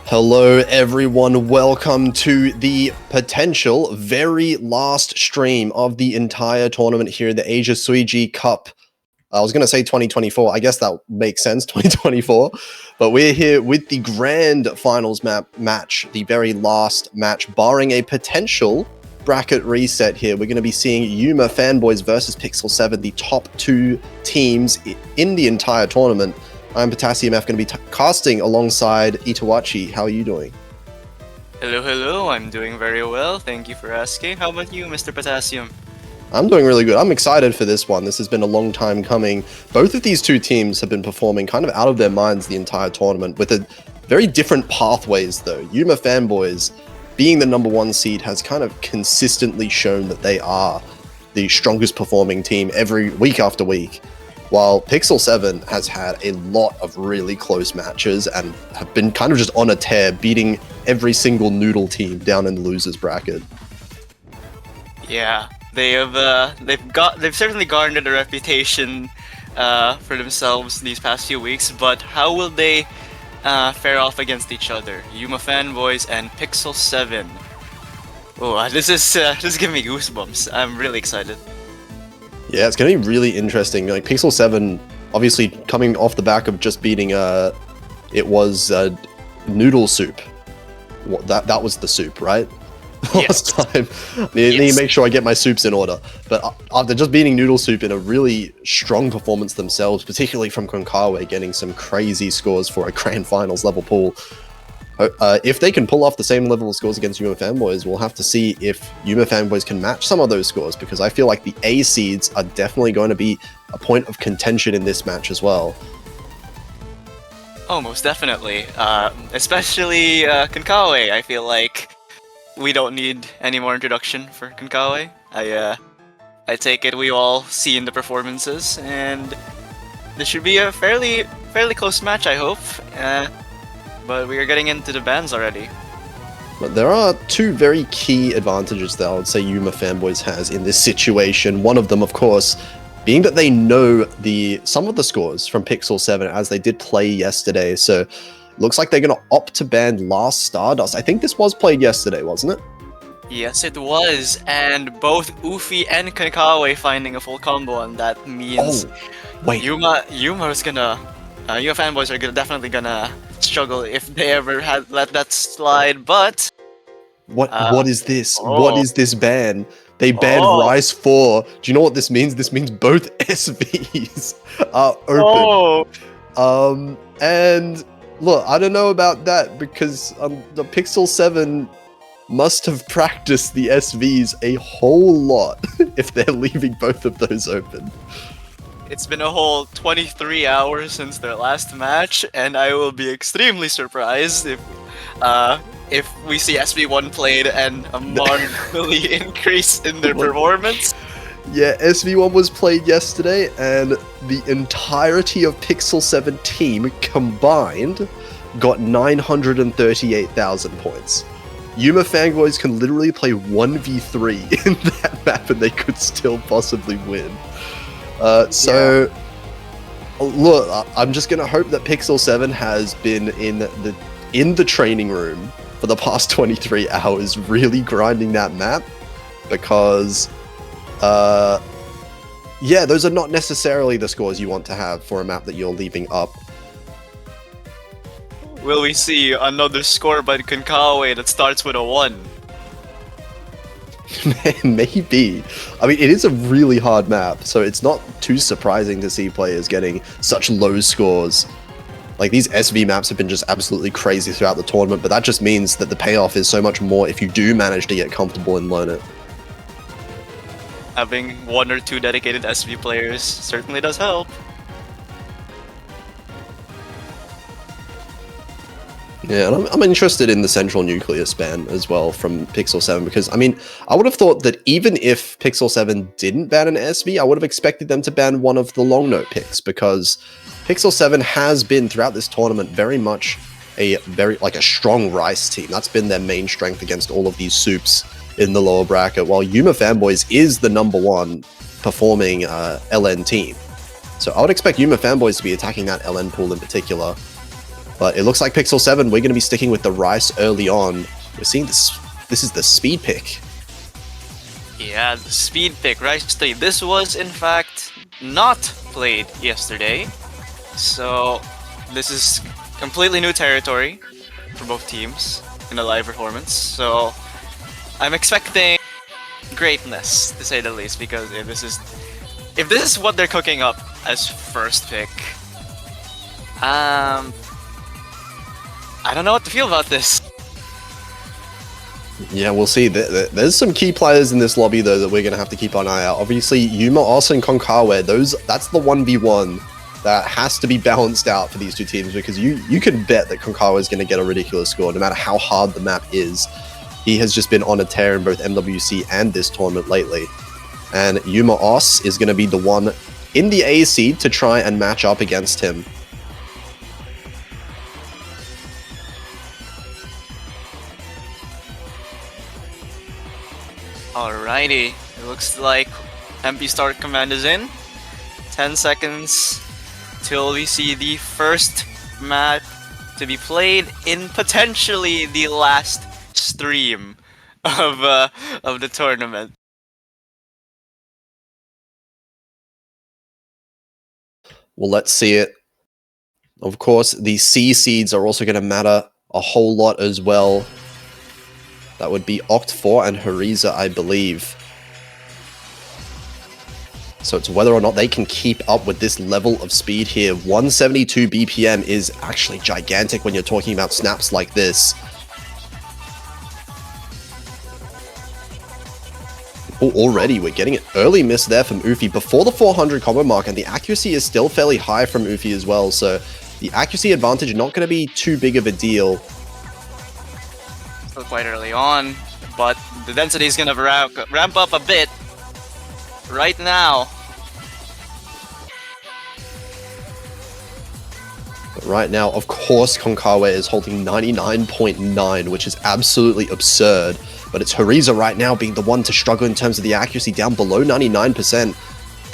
Hello everyone, welcome to the potential very last stream of the entire tournament here in the Asia Suiji Cup. I was going to say 2024, I guess that makes sense, 2024, but we're here with the grand finals match, the very last match, barring a potential bracket reset here. We're going to be seeing Yuma Fanboys versus Pixel 7, the top two teams in the entire tournament. I'm Potassium F, going to be casting alongside Itawachi. How are you doing? Hello, I'm doing very well. Thank you for asking. How about you, Mr. Potassium? I'm doing really good. I'm excited for this one. This has been a long time coming. Both of these two teams have been performing kind of out of their minds the entire tournament with a very different pathways though. Yuma Fanboys, being the number one seed, has kind of consistently shown that they are the strongest performing team every week after week. While Pixel 7 has had a lot of really close matches and have been kind of just on a tear, beating every single noodle team down in the losers bracket. Yeah, they've certainly garnered a reputation for themselves these past few weeks, but how will they fare off against each other? Yuma Fanboys and Pixel 7. Oh, this is giving me goosebumps. I'm really excited. Yeah, it's going to be really interesting. Like Pixel 7, obviously coming off the back of just beating it was Noodle Soup. That was the soup, right? Yes. Last time. Need to make sure I get my soups in order. But after just beating Noodle Soup in a really strong performance themselves, particularly from Konkawa, getting some crazy scores for a grand finals level pool. If they can pull off the same level of scores against Yuma Fanboys, we'll have to see if Yuma Fanboys can match some of those scores, because I feel like the A seeds are definitely going to be a point of contention in this match as well. Oh, most definitely. Especially Konkawa. I feel like we don't need any more introduction for Konkawa. I take it we all seen the performances, and this should be a fairly close match, I hope. But we are getting into the bans already. But there are two very key advantages that I would say Yuma Fanboys has in this situation. One of them, of course, being that they know some of the scores from Pixel 7 as they did play yesterday. So looks like they're going to opt to ban Last Stardust. I think this was played yesterday, wasn't it? Yes, it was. And both Ufi and Konkawa finding a full combo, and that means Yuma Fanboys are definitely gonna struggle if they ever had let that slide. But what is this? What is this ban? They banned Rise 4. Do you know what this means? This means both SVs are open. And look, I don't know about that, because the Pixel 7 must have practiced the SVs a whole lot if they're leaving both of those open. It's been a whole 23 hours since their last match, and I will be extremely surprised if we see SV1 played and a markedly increase in their performance. Yeah, SV1 was played yesterday, and the entirety of Pixel 7 team combined got 938,000 points. Yuma Fanboys can literally play 1v3 in that map and they could still possibly win. Look, I'm just gonna hope that Pixel 7 has been in the training room for the past 23 hours, really grinding that map, because yeah, those are not necessarily the scores you want to have for a map that you're leaving up. Will we see another score by Konkawa that starts with a 1? Maybe. I mean, it is a really hard map, so it's not too surprising to see players getting such low scores. Like, these SV maps have been just absolutely crazy throughout the tournament, but that just means that the payoff is so much more if you do manage to get comfortable and learn it. Having 1 or 2 dedicated SV players certainly does help. Yeah, and I'm interested in the central nucleus ban as well from Pixel 7, because, I mean, I would have thought that even if Pixel 7 didn't ban an SV, I would have expected them to ban one of the long note picks, because Pixel 7 has been, throughout this tournament, very much a strong Rice team. That's been their main strength against all of these soups in the lower bracket, while Yuma Fanboys is the number one performing LN team. So I would expect Yuma Fanboys to be attacking that LN pool in particular. But it looks like Pixel 7, we're going to be sticking with the Rice early on. We're seeing this. This is the speed pick. Yeah, the speed pick, Rice 3. This was, in fact, not played yesterday. So, this is completely new territory for both teams in a live performance. So, I'm expecting greatness, to say the least, because if this is what they're cooking up as first pick, I don't know what to feel about this. Yeah, we'll see. There's some key players in this lobby, though, that we're going to have to keep an eye out. Obviously, Yuma, Os, and Konkawa, that's the 1v1 that has to be balanced out for these two teams, because you can bet that Konkawa is going to get a ridiculous score, no matter how hard the map is. He has just been on a tear in both MWC and this tournament lately. And Yuma Os is going to be the one in the ASC to try and match up against him. Alrighty, it looks like MP start command is in. 10 seconds till we see the first map to be played in potentially the last stream of the tournament. Well, let's see it. Of course, the C seeds are also going to matter a whole lot as well. That would be Oct4 and Hariza, I believe. So it's whether or not they can keep up with this level of speed here. 172 BPM is actually gigantic when you're talking about snaps like this. Oh, already we're getting an early miss there from Ufi before the 400 combo mark, and the accuracy is still fairly high from Ufi as well. So the accuracy advantage not going to be too big of a deal. Still quite early on, but the density is going to ramp up a bit right now. But right now, of course, Konkawa is holding 99.9, which is absolutely absurd. But it's Hariza right now being the one to struggle in terms of the accuracy, down below 99%.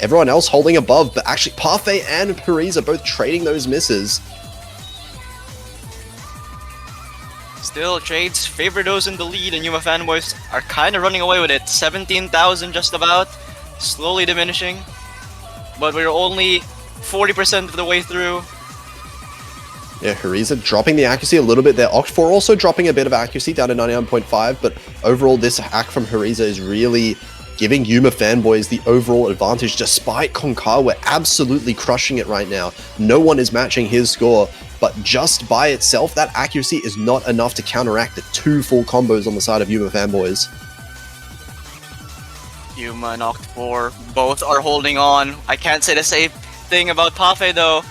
Everyone else holding above, but actually Parfait and Hariza both trading those misses. Still, Trades favor those in the lead, and Yuma fanboys are kind of running away with it. 17,000 just about, slowly diminishing. But we're only 40% of the way through. Yeah, Hariza dropping the accuracy a little bit there. Oct4 also dropping a bit of accuracy down to 99.5, but overall this hack from Hariza is really giving Yuma fanboys the overall advantage, despite Konkawa absolutely crushing it right now. No one is matching his score, but just by itself, that accuracy is not enough to counteract the two full combos on the side of Yuma fanboys. Yuma and Oct4 both are holding on. I can't say the same thing about Parfait though.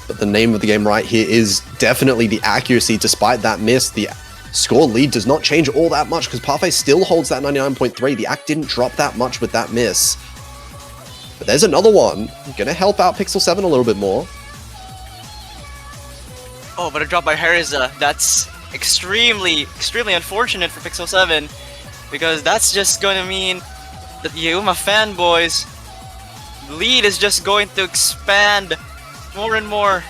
But the name of the game right here is definitely the accuracy. Despite that miss, the score lead does not change all that much because Parfait still holds that 99.3. The act didn't drop that much with that miss. But there's another one. Gonna help out Pixel 7 a little bit more. Oh, but a drop by Hariza. That's extremely unfortunate for Pixel 7, because that's just going to mean that the Yuma fanboys' lead is just going to expand more and more.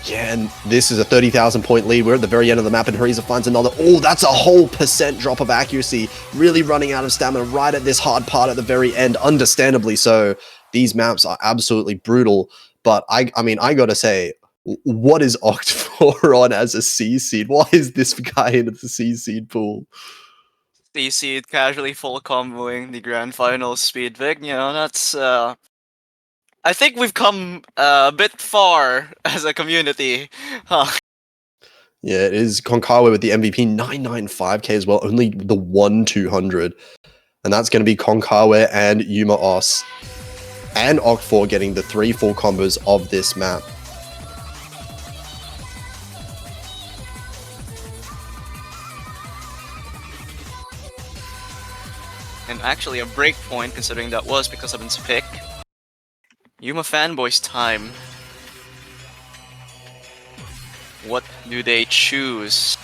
Yeah, and this is a 30,000 point lead. We're at the very end of the map, and Hariza finds another. Oh, that's a whole % drop of accuracy. Really running out of stamina right at this hard part at the very end, understandably so. These maps are absolutely brutal. But I mean, I gotta say, what is Oct4 on as a C seed? Why is this guy in the C seed pool? You see it casually full comboing the grand finals speed pick. You know, that's I think we've come a bit far as a community. Huh. Yeah, it is Konkawa with the MVP 995k as well, only the 1-200. And that's going to be Konkawa and Yuma Os and Oct4 getting the 3 full combos of this map. And actually a break point, considering that was because of its pick. Yuma fanboys time. What do they choose?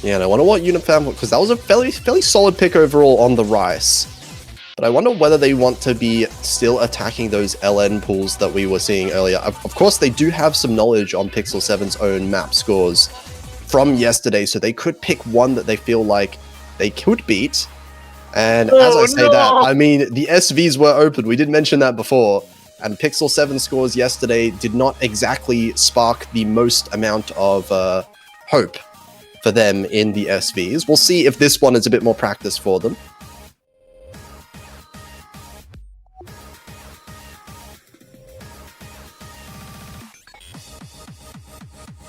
Yeah, and I wonder what Unifam, because that was a fairly solid pick overall on the Rice. But I wonder whether they want to be still attacking those LN pools that we were seeing earlier. Of course, they do have some knowledge on Pixel 7's own map scores from yesterday, so they could pick one that they feel like they could beat. And as I say that, I mean, the SVs were open. We did mention that before. And Pixel 7 scores yesterday did not exactly spark the most amount of hope for them in the SVs. We'll see if this one is a bit more practice for them.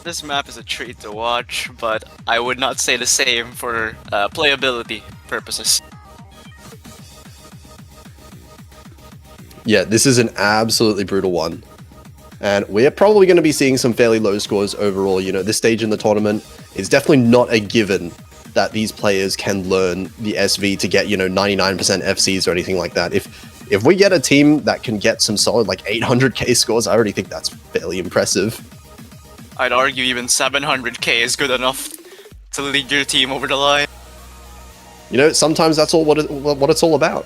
This map is a treat to watch, but I would not say the same for playability purposes. Yeah, this is an absolutely brutal one. And we're probably going to be seeing some fairly low scores overall. You know, this stage in the tournament is definitely not a given that these players can learn the SV to get, 99% FCs or anything like that. If we get a team that can get some solid, like 800k scores, I already think that's fairly impressive. I'd argue even 700k is good enough to lead your team over the line. You know, sometimes that's all what it's all about.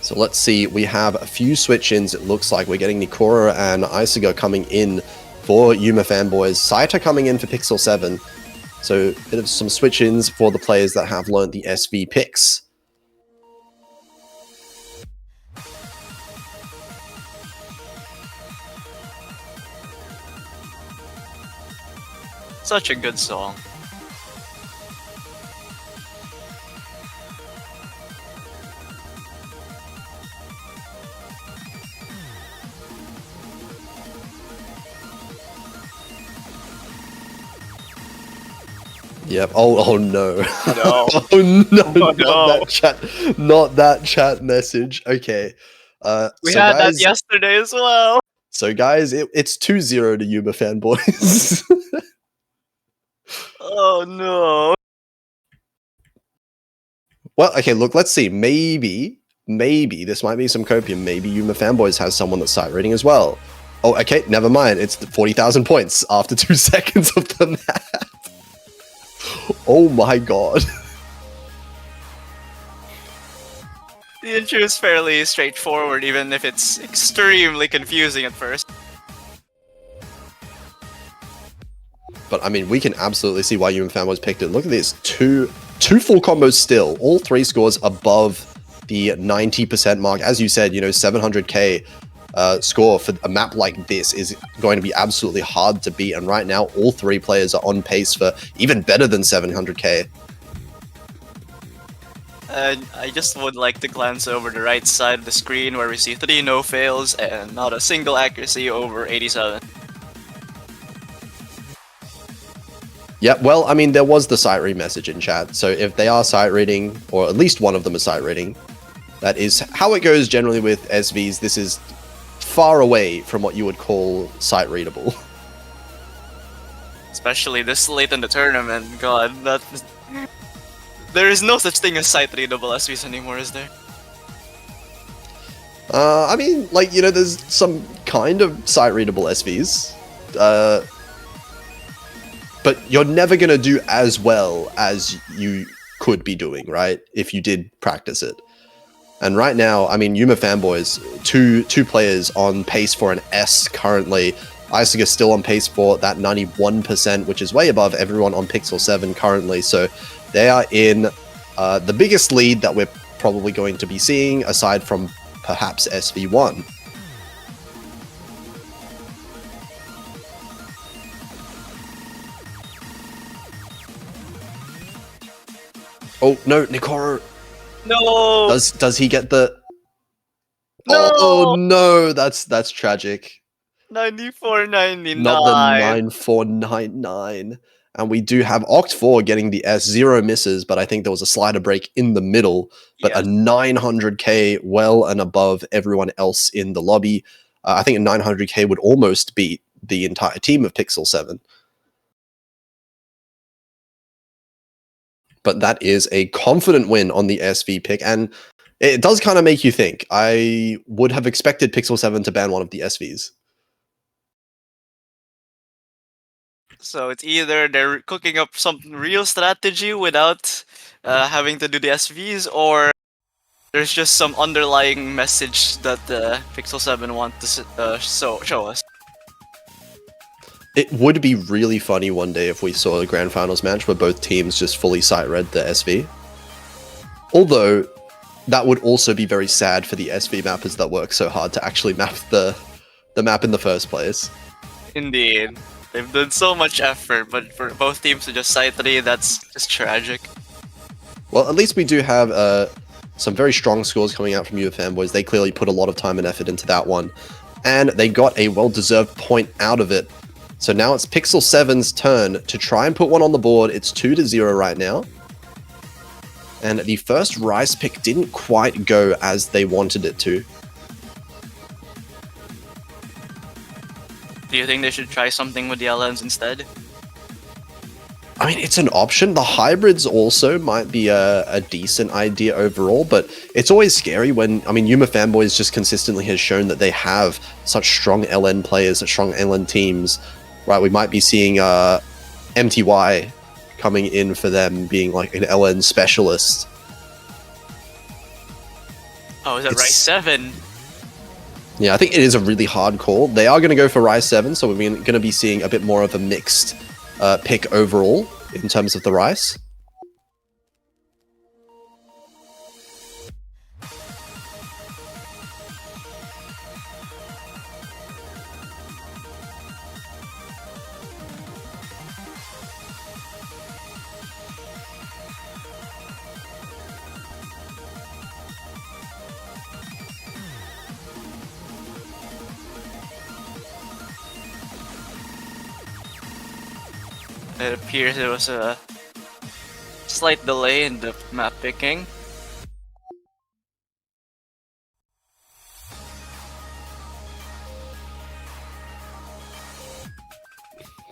So let's see, we have a few switch-ins. It looks like we're getting Nikora and Isaga coming in for Yuma fanboys. Saita coming in for Pixel 7. So a bit of some switch-ins for the players that have learned the SV picks. Such a good song. Yep. Oh no. No. Oh no. Oh, no. Not that chat message. Okay. We so had guys, that yesterday as well. So guys, it's 2-0 to Yuma fanboys. Oh no. Well, okay, look, let's see. Maybe this might be some copium. Maybe Yuma fanboys has someone that's sight reading as well. Oh, okay, never mind. It's 40,000 points after 2 seconds of the map. Oh my god. The intro is fairly straightforward, even if it's extremely confusing at first. But I mean, we can absolutely see why Yuma fanboys picked it. Look at this, two full combos still. All 3 scores above the 90% mark. As you said, 700k score for a map like this is going to be absolutely hard to beat. And right now, all 3 players are on pace for even better than 700k. I just would like to glance over the right side of the screen where we see 3 no-fails and not a single accuracy over 87. Yeah, well, I mean, there was the sight read message in chat. So if they are sight reading, or at least one of them is sight reading, that is how it goes generally with SVs. This is far away from what you would call sight readable. Especially this late in the tournament, god, there is no such thing as sight readable SVs anymore, is there? I mean, like, there's some kind of sight readable SVs. But you're never going to do as well as you could be doing, right? If you did practice it. And right now, I mean, Yuma fanboys, two players on pace for an S currently. Isaga still on pace for that 91%, which is way above everyone on Pixel 7 currently. So they are in the biggest lead that we're probably going to be seeing, aside from perhaps SV1. Oh no, Nikoro. No. Does he get the? No. Oh no, that's tragic. 94.99. Not the 9499. And we do have Oct4 getting the S0 misses, but I think there was a slider break in the middle. But Yes. a 900k well and above everyone else in the lobby. I think a 900k would almost beat the entire team of Pixel 7. But that is a confident win on the SV pick. And It does kind of make you think. I would have expected Pixel 7 to ban one of the SVs. So it's either they're cooking up some real strategy without having to do the SVs, or there's just some underlying message that Pixel 7 want to show us. It would be really funny one day if we saw a Grand Finals match where both teams just fully sight-read the SV. Although, that would also be very sad for the SV mappers that work so hard to actually map the map in the first place. Indeed. They've done so much effort, but for both teams to just sight read, that's just tragic. Well, at least we do have some very strong scores coming out from Yuma fanboys. They clearly put a lot of time and effort into that one. And they got a well-deserved point out of it. So now it's Pixel 7's turn to try and put one on the board. It's 2-0 right now. And the first Rice pick didn't quite go as they wanted it to. Do you think they should try something with the LNs instead? I mean, it's an option. The hybrids also might be a decent idea overall, but it's always scary when, I mean, Yuma fanboys just consistently has shown that they have such strong LN players, such strong LN teams. Right, we might be seeing MTY coming in for them being like an LN specialist. Oh, is that Rice 7? Yeah, I think it is a really hard call. They are going to go for Rice 7, so we're going to be seeing a bit more of a mixed pick overall in terms of the Rice. It appears there was a slight delay in the map picking.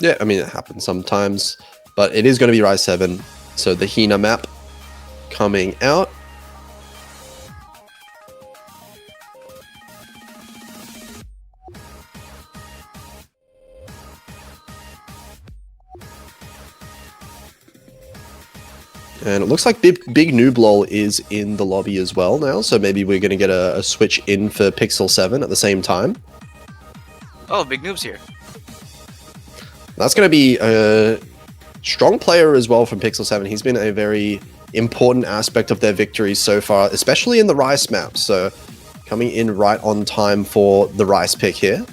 Yeah, I mean, it happens sometimes, but it is going to be Rice 7. So the Hina map coming out. And it looks like Big Noob Lol is in the lobby as well now, so maybe we're going to get a switch in for Pixel 7 at the same time. Oh, Big Noob's here. That's going to be a strong player as well from Pixel 7. He's been a very important aspect of their victories so far, especially in the Rice map. So coming in right on time for the Rice pick here.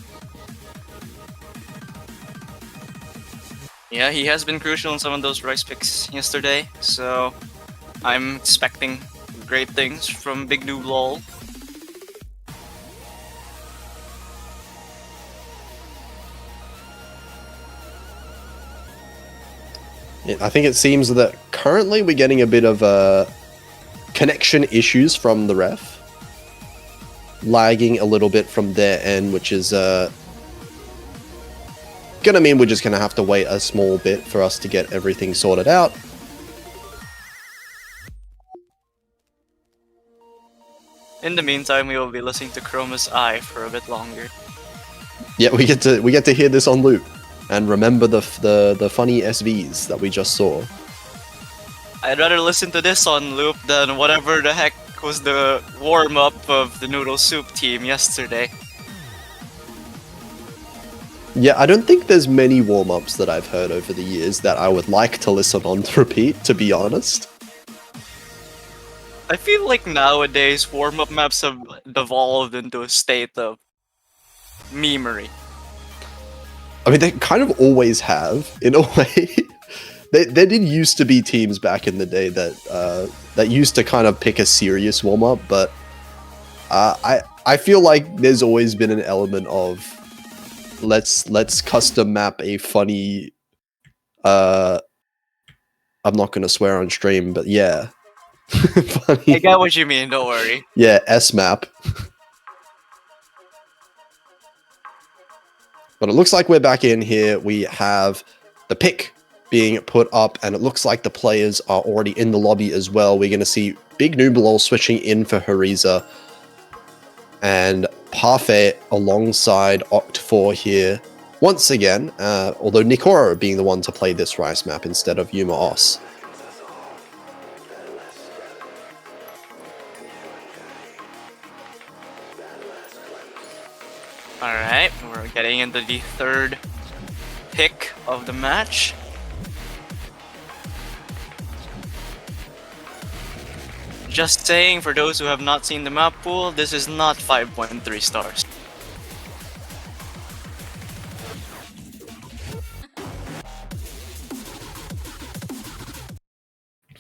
Yeah, he has been crucial in some of those Rice picks yesterday, so I'm expecting great things from Big Noob Lol. I think it seems that currently we're getting a bit of connection issues from the ref. Lagging a little bit from their end, which is gonna mean we're just gonna have to wait a small bit for us to get everything sorted out. In the meantime, we will be listening to Chroma's Eye for a bit longer. Yeah, we get to hear this on loop and remember the funny SVs that we just saw. I'd rather listen to this on loop than whatever the heck was the warm-up of the Noodle Soup team yesterday. Yeah, I don't think there's many warm-ups that I've heard over the years that I would like to listen on to repeat, to be honest. I feel like nowadays warm-up maps have devolved into a state of memery. I mean, they kind of always have, in a way. There did used to be teams back in the day that used to kind of pick a serious warm-up, but I feel like there's always been an element of let's custom map a funny I'm not gonna swear on stream, but yeah. Funny. I get what you mean, don't worry. Yeah, S map. But it looks like we're back in here. We have the pick being put up, and it looks like the players are already in the lobby as well. We're going to see Big Nooblol switching in for Hariza. And Parfait alongside Oct4 here. Once again, although Nikoro being the one to play this Rice map instead of Yuma Os. Alright, we're getting into the third pick of the match. Just saying, for those who have not seen the map pool, this is not 5.3 stars.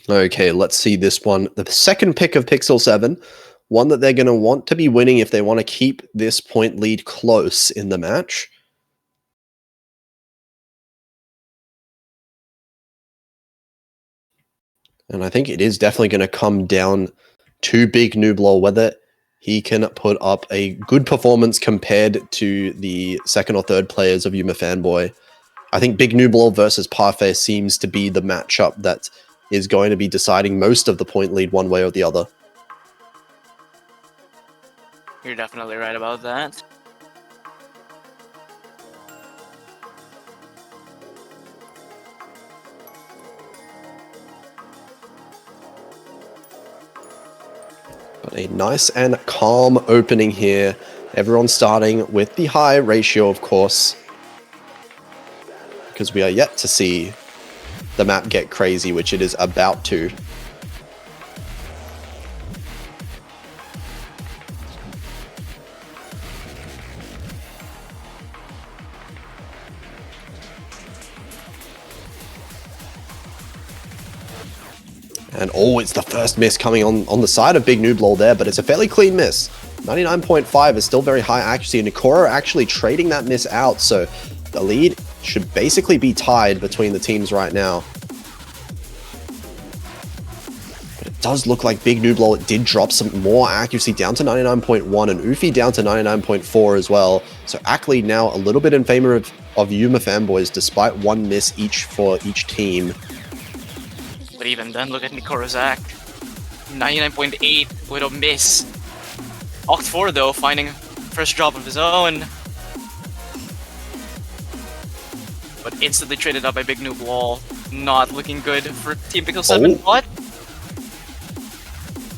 Okay, let's see this one. The second pick of Pixel 7. One that they're going to want to be winning if they want to keep this point lead close in the match. And I think it is definitely going to come down to Big Nooblol, whether he can put up a good performance compared to the second or third players of Yuma Fanboy. I think Big Nooblol versus Parfait seems to be the matchup that is going to be deciding most of the point lead one way or the other. You're definitely right about that. But a nice and calm opening here. Everyone starting with the high ratio, of course. Because we are yet to see the map get crazy, which it is about to. And oh, it's the first miss coming on the side of Big Nooblol there, but it's a fairly clean miss. 99.5 is still very high accuracy, and Nikoro actually trading that miss out, so the lead should basically be tied between the teams right now. But it does look like Big Nooblol did drop some more accuracy down to 99.1, and Ufi down to 99.4 as well. So Ackley now a little bit in favor of Yuma Fanboys, despite one miss each for each team. But even then, look at Nikoro's act. 99.8 with a miss. Oct4 though, finding first drop of his own. But instantly traded up by Big Nooblol. Not looking good for Team Pixel 7. What?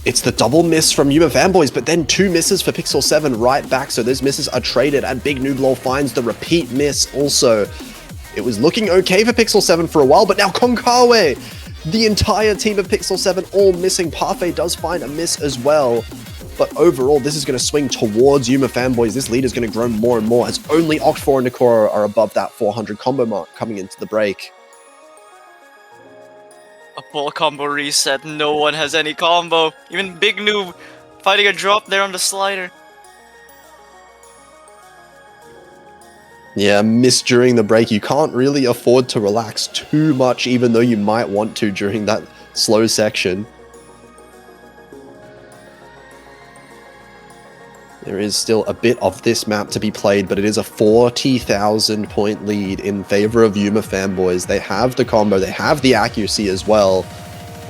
It's the double miss from Yuma Fanboys, but then two misses for Pixel 7 right back, so those misses are traded, and Big Nooblol finds the repeat miss also. It was looking okay for Pixel 7 for a while, but now Konkawe! The entire team of Pixel 7 all missing. Parfait does find a miss as well. But overall, this is going to swing towards Yuma Fanboys. This lead is going to grow more and more as only Oct4 and Nikoro are above that 400 combo mark coming into the break. A full combo reset. No one has any combo. Even Big Noob fighting a drop there on the slider. Yeah, miss during the break. You can't really afford to relax too much, even though you might want to during that slow section. There is still a bit of this map to be played, but it is a 40,000 point lead in favor of Yuma Fanboys. They have the combo, they have the accuracy as well.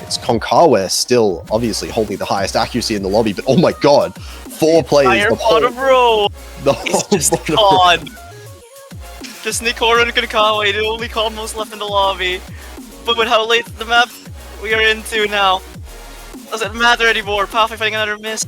It's Konkawe still obviously holding the highest accuracy in the lobby, but oh my god, 4 players. The bottom row. The It's whole just bottom gone. row. Just Nikoro and Konkawe, the only combos left in the lobby. But with how late the map we are into now, doesn't matter anymore. Parfait fighting another miss.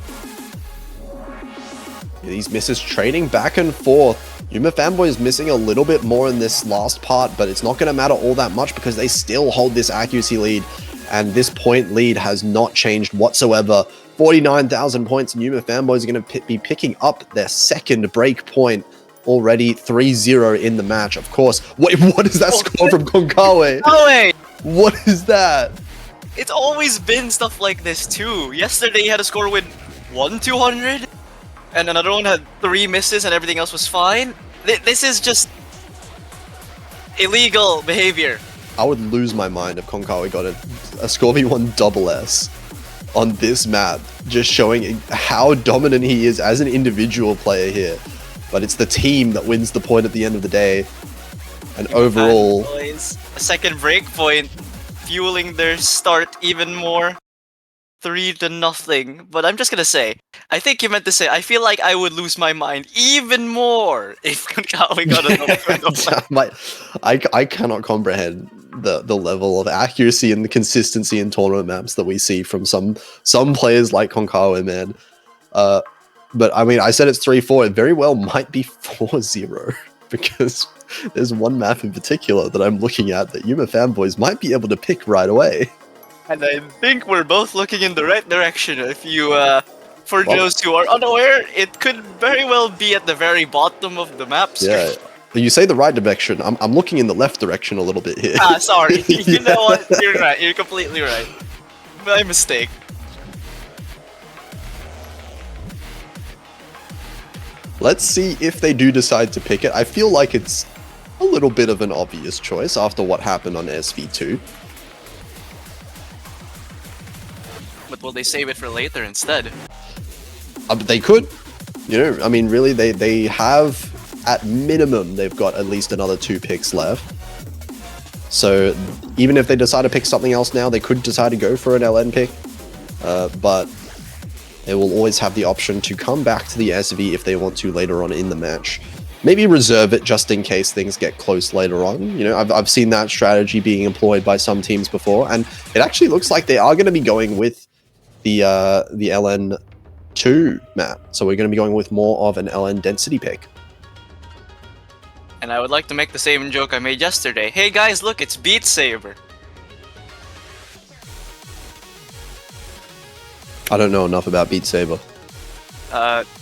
These misses trading back and forth. Yuma Fanboy is missing a little bit more in this last part, but it's not going to matter all that much because they still hold this accuracy lead, and this point lead has not changed whatsoever. 49,000 points, and Yuma Fanboy is going to be picking up their second break point already. 3-0 in the match, of course. Wait, what is that score from Konkawe? No way! What is that? It's always been stuff like this too. Yesterday he had a score with 1-200, and another one had 3 misses and everything else was fine. This is just illegal behavior. I would lose my mind if Konkawe got a score v1 double S on this map, just showing how dominant he is as an individual player here. But it's the team that wins the point at the end of the day. And overall, Boys, a second break point, fueling their start even more. 3-0, but I'm just gonna say, I think you meant to say, I feel like I would lose my mind even more if Konkawi got another. I cannot comprehend the level of accuracy and the consistency in tournament maps that we see from some players like Konkawa, man. But I mean, I said it's 3-4. It very well might be 4-0 because there's one map in particular that I'm looking at that Yuma fanboys might be able to pick right away. And I think we're both looking in the right direction. If you, for those who are unaware, it could very well be at the very bottom of the map screen. Yeah, you say the right direction. I'm looking in the left direction a little bit here. Ah, sorry. You know what? You're right. You're completely right. My mistake. Let's see if they do decide to pick it. I feel like it's a little bit of an obvious choice after what happened on SV2. But will they save it for later instead? They could. You know, I mean, really, they have, at minimum, they've got at least another 2 picks left. So even if they decide to pick something else now, they could decide to go for an LN pick. But they will always have the option to come back to the SV if they want to later on in the match. Maybe reserve it just in case things get close later on. You know, I've seen that strategy being employed by some teams before, and it actually looks like they are going to be going with the LN2 map. So we're going to be going with more of an LN density pick. And I would like to make the same joke I made yesterday. Hey guys, look, it's Beat Saber. I don't know enough about Beat Saber.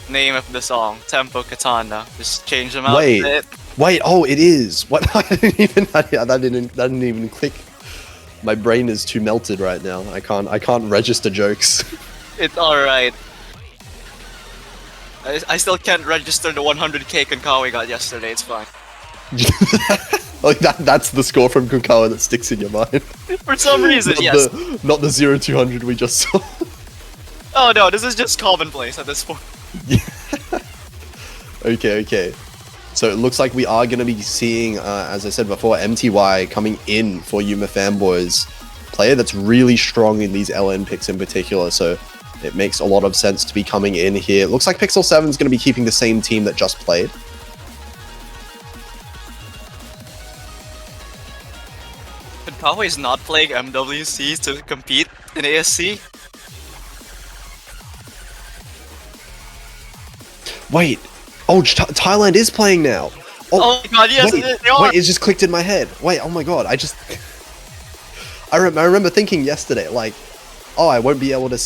Name of the song, Tempo Katana. Just change them out a bit. Wait, oh, it is. What? That didn't even click. My brain is too melted right now. I can't register jokes. It's alright. I still can't register the 100k Konkawi got yesterday, it's fine. Like that's the score from Konkawa that sticks in your mind. For some reason, yes. Not the 0-200 we just saw. Oh no, this is just commonplace at this point. Okay. So it looks like we are going to be seeing, as I said before, MTY coming in for Yuma fanboys. Player that's really strong in these LN picks in particular, so it makes a lot of sense to be coming in here. It looks like Pixel 7 is going to be keeping the same team that just played. Konkawi is not playing MWC to compete in ASC. Wait. Oh, Thailand is playing now. Oh my god, yes, wait, they are. Wait, it just clicked in my head. Wait, oh my god, I remember thinking yesterday, like, oh, I won't be able to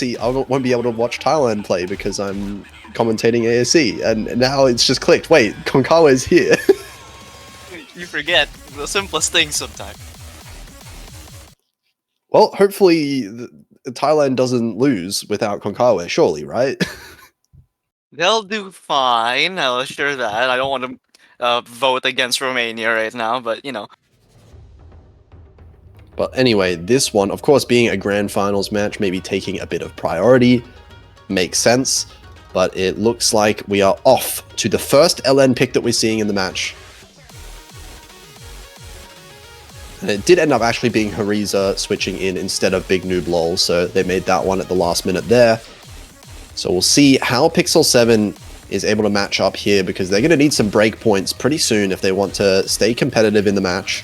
watch Thailand play because I'm commentating ASC, and now it's just clicked. Wait, Konkawa is here. You forget the simplest things sometimes. Well, hopefully Thailand doesn't lose without Konkawa, surely, right? They'll do fine, I'll assure that. I don't want to vote against Romania right now, but you know. But anyway, this one, of course, being a grand finals match, maybe taking a bit of priority, makes sense. But it looks like we are off to the first LN pick that we're seeing in the match. And it did end up actually being Hariza switching in instead of Big Noob LOL, so they made that one at the last minute there. So we'll see how Pixel 7 is able to match up here, because they're going to need some breakpoints pretty soon if they want to stay competitive in the match.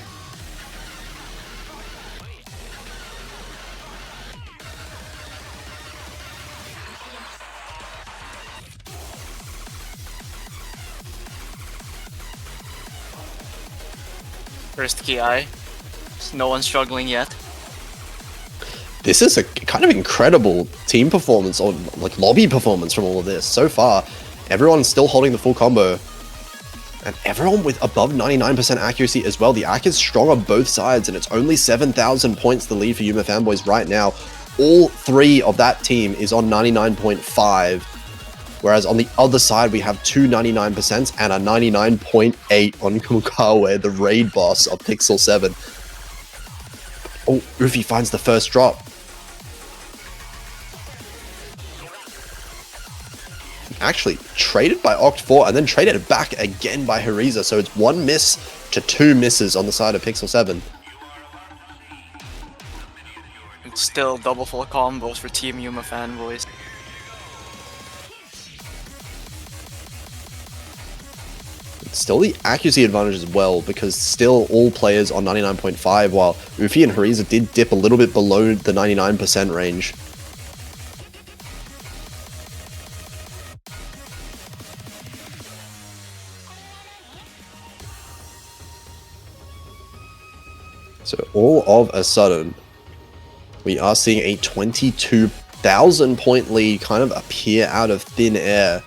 First KI. No one's struggling yet. This is a kind of incredible team performance, or like lobby performance from all of this. So far, everyone's still holding the full combo. And everyone with above 99% accuracy as well. The ACK is strong on both sides, and it's only 7,000 points the lead for Yuma fanboys right now. All three of that team is on 99.5. Whereas on the other side, we have two 99% and a 99.8 on Konkawa, the raid boss of Pixel 7. Oh, Ufi finds the first drop. Actually, traded by Oct4 and then traded back again by Hariza. So it's one miss to two misses on the side of Pixel 7. Still double full combos for Team Yuma fanboys. Still the accuracy advantage as well, because still all players on 99.5, while Ufi and Hariza did dip a little bit below the 99% range. So all of a sudden, we are seeing a 22,000 point lead kind of appear out of thin air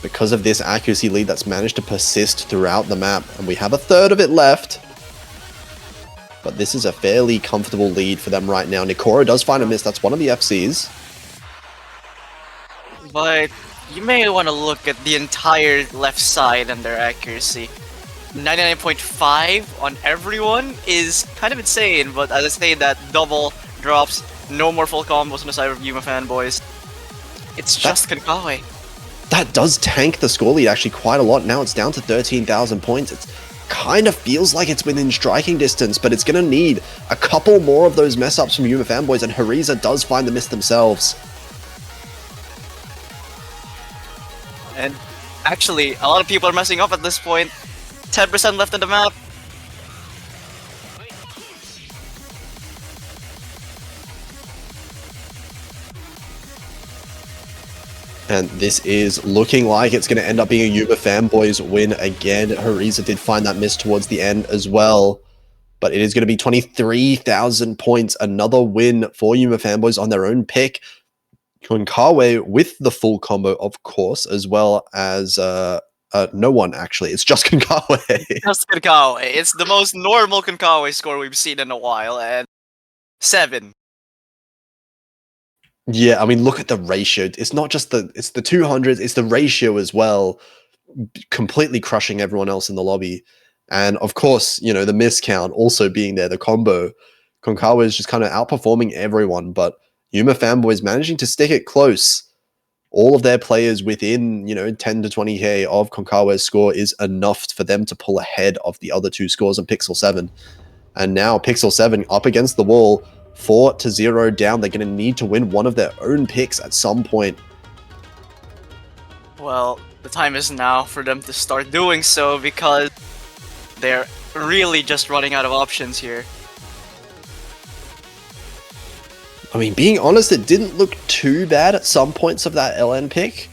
because of this accuracy lead that's managed to persist throughout the map. And we have a third of it left. But this is a fairly comfortable lead for them right now. Nikoro does find a miss. That's one of the FCs. But you may want to look at the entire left side and their accuracy. 99.5 on everyone is kind of insane, but as I say, that double drops, no more full combos on the side of Yuma fanboys. It's just Konkawe. That does tank the score lead actually quite a lot. Now it's down to 13,000 points. It kind of feels like it's within striking distance, but it's going to need a couple more of those mess ups from Yuma fanboys, and Hariza does find the miss themselves. And actually, a lot of people are messing up at this point. 10% left on the map. And this is looking like it's going to end up being a Yuma fanboys win again. Hariza did find that miss towards the end as well. But it is going to be 23,000 points. Another win for Yuma fanboys on their own pick. Konkawe with the full combo, of course, as well as no one, actually. It's just Konkawe. Just Konkawe. It's the most normal Konkawe score we've seen in a while, and 7. Yeah, I mean, look at the ratio. It's not just it's the 200s, it's the ratio as well, completely crushing everyone else in the lobby. And of course, you know, the miscount also being there, the combo. Konkawa is just kind of outperforming everyone, but Yuma fanboys managing to stick it close. All of their players within, 10 to 20k of Konkawa's score is enough for them to pull ahead of the other two scores on Pixel 7. And now Pixel 7 up against the wall, 4-0 down. They're going to need to win one of their own picks at some point. Well, the time is now for them to start doing so, because they're really just running out of options here. I mean, being honest, it didn't look too bad at some points of that LN pick.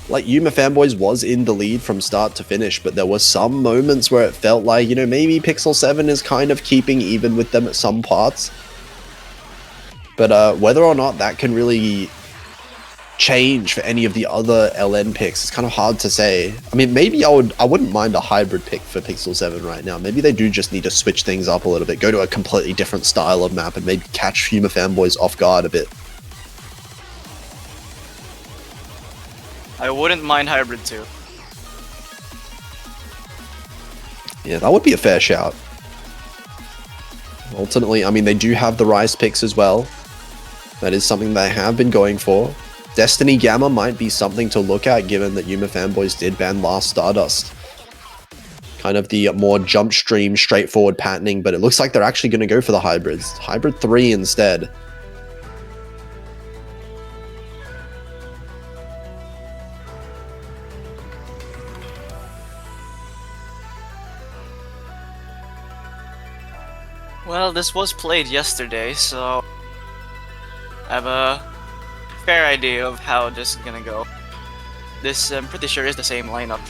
Like, Yuma fanboys was in the lead from start to finish, but there were some moments where it felt like, maybe Pixel 7 is kind of keeping even with them at some parts. But whether or not that can really change for any of the other LN picks, it's kind of hard to say. I mean, maybe I wouldn't mind a hybrid pick for Pixel 7 right now. Maybe they do just need to switch things up a little bit, go to a completely different style of map, and maybe catch Yuma fanboys off guard a bit. I wouldn't mind hybrid too. Yeah, that would be a fair shout. Ultimately, I mean, they do have the Rise picks as well. That is something they have been going for. Destiny Gamma might be something to look at, given that Yuma fanboys did ban Last Stardust. Kind of the more jump stream, straightforward patterning, but it looks like they're actually going to go for the hybrids. Hybrid 3 instead. Well, this was played yesterday, so I have a fair idea of how this is gonna go. This, I'm pretty sure, is the same lineup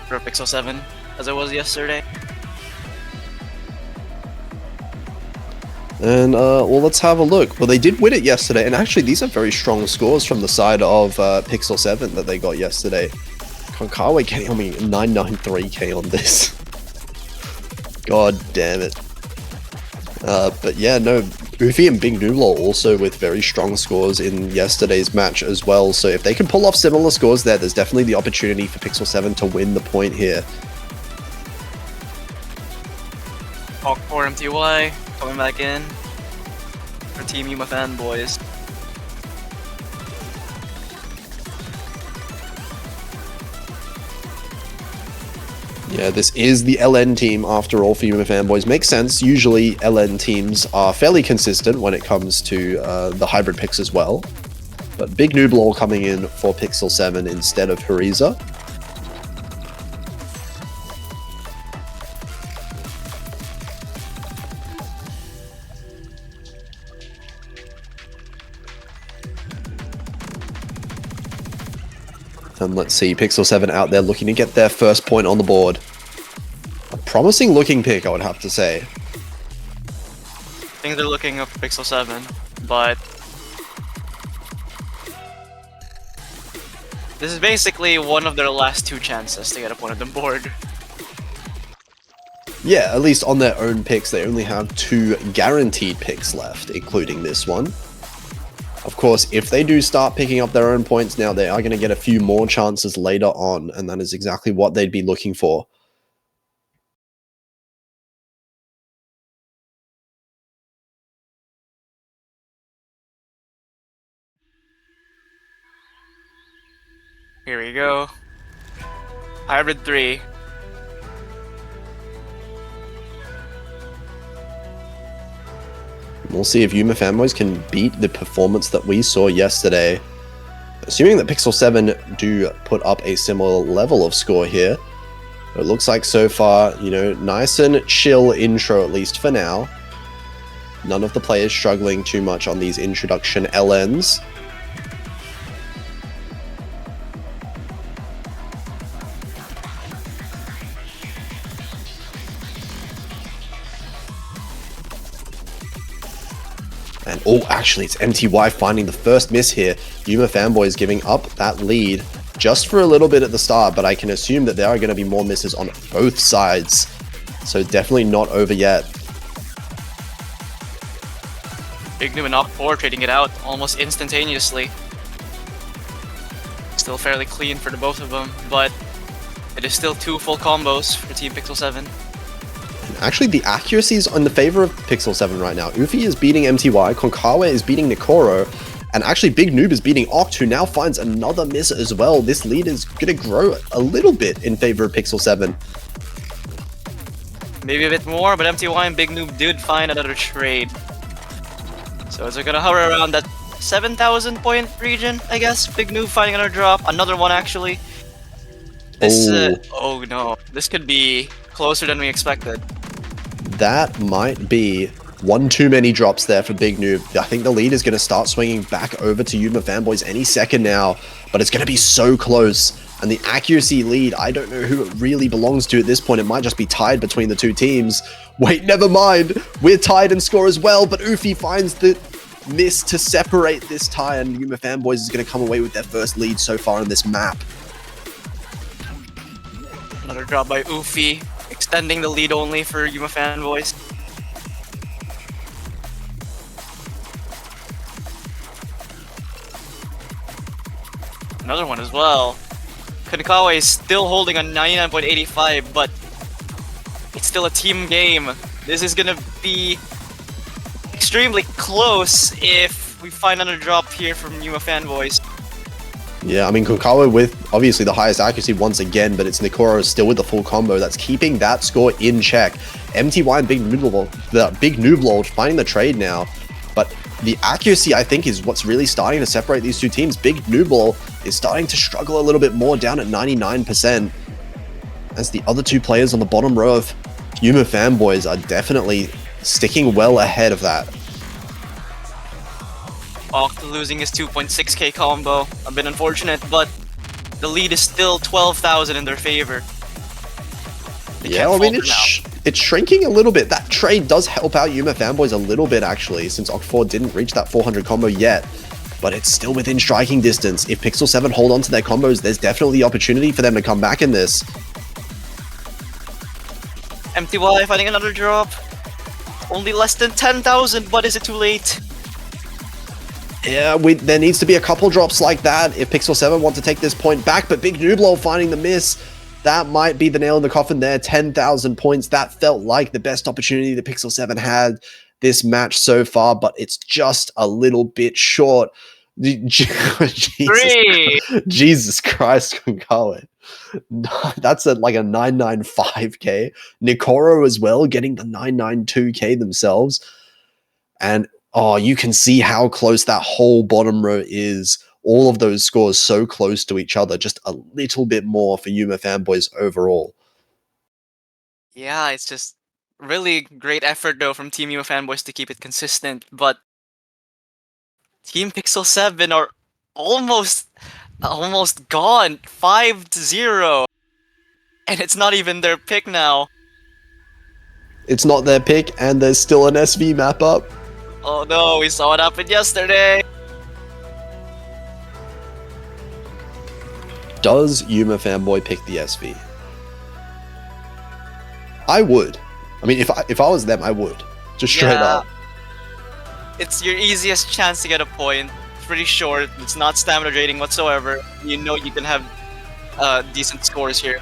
for Pixel 7 as it was yesterday. And, well, let's have a look. Well, they did win it yesterday, and actually these are very strong scores from the side of Pixel 7 that they got yesterday. Konkawa getting, 993k on this. God damn it. But yeah, no, Ufi and Big Noodle also with very strong scores in yesterday's match as well. So if they can pull off similar scores there's definitely the opportunity for Pixel 7 to win the point here. Hawk 4 MTY coming back in for Team Yuma fanboys. Yeah, this is the LN team after all for Yuma fanboys. Makes sense. Usually LN teams are fairly consistent when it comes to the hybrid picks as well. But Big Nooblol coming in for Pixel 7 instead of Hariza. And let's see, Pixel 7 out there looking to get their first point on the board. A promising looking pick, I would have to say. Things are looking up for Pixel 7, but this is basically one of their last 2 chances to get a point on the board. Yeah, at least on their own picks, they only have 2 guaranteed picks left, including this one. Of course, if they do start picking up their own points now, they are going to get a few more chances later on, and that is exactly what they'd be looking for. Here we go. Hybrid 3. We'll see if Yuma fanboys can beat the performance that we saw yesterday. Assuming that Pixel 7 do put up a similar level of score here. It looks like so far, you know, nice and chill intro, at least for now. None of the players struggling too much on these introduction LNs. And oh, actually, it's MTY finding the first miss here. Yuma fanboys giving up that lead just for a little bit at the start, but I can assume that there are going to be more misses on both sides. So definitely not over yet. Big Noob and Knock4 trading it out almost instantaneously. Still fairly clean for the both of them, but it is still 2 full combos for Team Pixel 7. Actually, the accuracy is in the favor of Pixel 7 right now. Ufi is beating MTY, Konkawa is beating Nikoro, and actually Big Noob is beating Oct, who now finds another miss as well. This lead is going to grow a little bit in favor of Pixel 7. Maybe a bit more, but MTY and Big Noob did find another trade. So is it going to hover around that 7,000 point region, I guess? Big Noob finding another drop, another one actually. This, oh no, this could be closer than we expected. That might be one too many drops there for Big Noob. I think the lead is going to start swinging back over to Yuma fanboys any second now, but it's going to be so close. And the accuracy lead, I don't know who it really belongs to at this point. It might just be tied between the 2 teams. Wait, never mind. We're tied in score as well, but Ufi finds the miss to separate this tie, and Yuma fanboys is going to come away with their first lead so far in this map. Another drop by Ufi, extending the lead only for Yuma fanboys. Another one as well. Konkawa is still holding on 99.85, but it's still a team game. This is gonna be extremely close if we find another drop here from Yuma fanboys. Yeah, I mean, Konkawa with obviously the highest accuracy once again, but it's Nikoro still with the full combo that's keeping that score in check. MTY and Big Nooblol finding the trade now, but the accuracy, I think, is what's really starting to separate these 2 teams. Big Nooblol is starting to struggle a little bit more, down at 99%, as the other 2 players on the bottom row of Yuma fanboys are definitely sticking well ahead of that. Oct losing his 2.6k combo, a bit unfortunate, but the lead is still 12,000 in their favor. Yeah, I mean, it's shrinking a little bit. That trade does help out Yuma fanboys a little bit, actually, since Oct4 didn't reach that 400 combo yet. But it's still within striking distance. If Pixel 7 hold on to their combos, there's definitely the opportunity for them to come back in this. MTY finding another drop. Only less than 10,000, but is it too late? Yeah, there needs to be a couple drops like that if Pixel 7 want to take this point back, but Big Nooblol finding the miss. That might be the nail in the coffin there. 10,000 points. That felt like the best opportunity that Pixel 7 had this match so far, but it's just a little bit short. Jesus Christ, Konkawa. That's like a 995k. Nikoro as well, getting the 992k themselves. And oh, you can see how close that whole bottom row is. All of those scores so close to each other, just a little bit more for Yuma fanboys overall. Yeah, it's just really great effort though from Team Yuma fanboys to keep it consistent, but Team Pixel 7 are almost gone. 5-0. And it's not even their pick now. It's not their pick, and there's still an SV map up. Oh no, we saw what happened yesterday. Does Yuma fanboy pick the SV? I would. I mean, if I was them, I would. Just straight up. It's your easiest chance to get a point. It's pretty short. It's not stamina draining whatsoever. You know you can have decent scores here.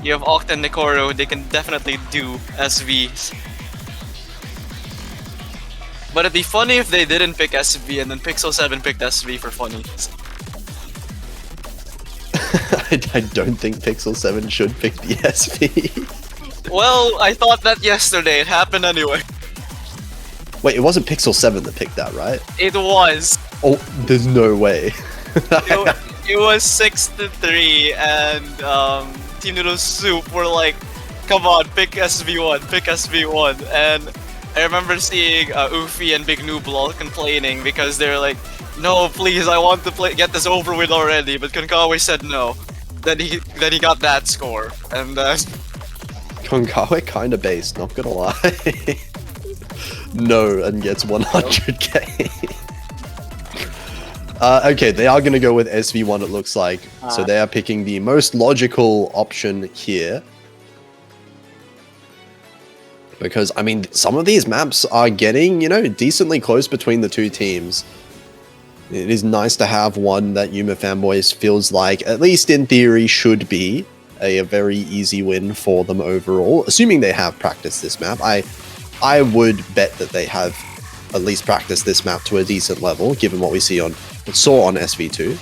You have Oct and Nikoro. They can definitely do SVs. But it'd be funny if they didn't pick SV and then Pixel 7 picked SV for funny. I don't think Pixel 7 should pick the SV. Well, I thought that yesterday. It happened anyway. Wait, it wasn't Pixel 7 that picked that, right? It was. Oh, there's no way. It was 6-3, and Team Noodle Soup were like, "Come on, pick SV1, pick SV1." And I remember seeing Ufi and Big Nooblol complaining because they're like, "No, please, I want to get this over with already." But Konkawa said no. Then he got that score, and Konkawa kinda based, not gonna lie. No, and gets 100k. Okay, they are gonna go with SV1, it looks like. So they are picking the most logical option here. Because, I mean, some of these maps are getting, you know, decently close between the two teams. It is nice to have one that Yuma fanboys feels like, at least in theory, should be a very easy win for them overall. Assuming they have practiced this map. I would bet that they have at least practiced this map to a decent level, given what we saw on SV2.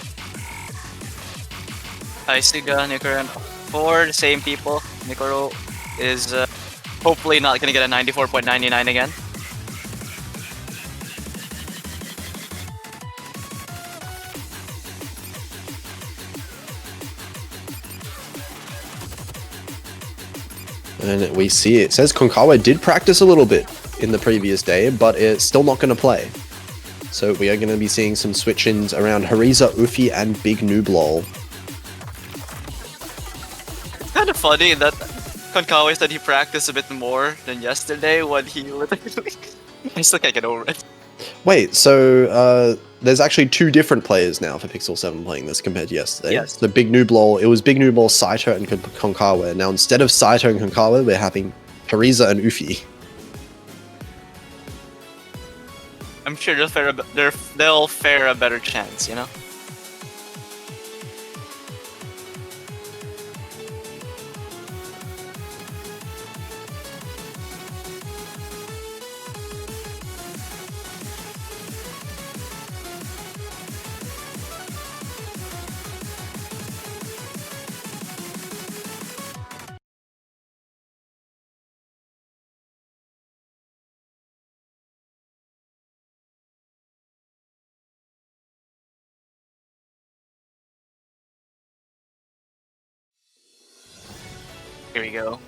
Aisuga, Nikoro, and 4, the same people. Nikoro is hopefully not gonna get a 94.99 again. And we see it says Konkawa did practice a little bit in the previous day, but it's still not going to play. So we are going to be seeing some switch-ins around Hariza, Ufi, and Big Nooblol. It's kind of funny that Konkawa said he practiced a bit more than yesterday when he literally... I still can't get over it. Wait, so there's actually two different players now for Pixel 7 playing this compared to yesterday. Yes. So Big Nooblol, it was Big Nooblol, Saito, and Konkawa. Now instead of Saito and Konkawa, we're having Hariza and Ufi. I'm sure they'll fare a better chance, you know? Here we go.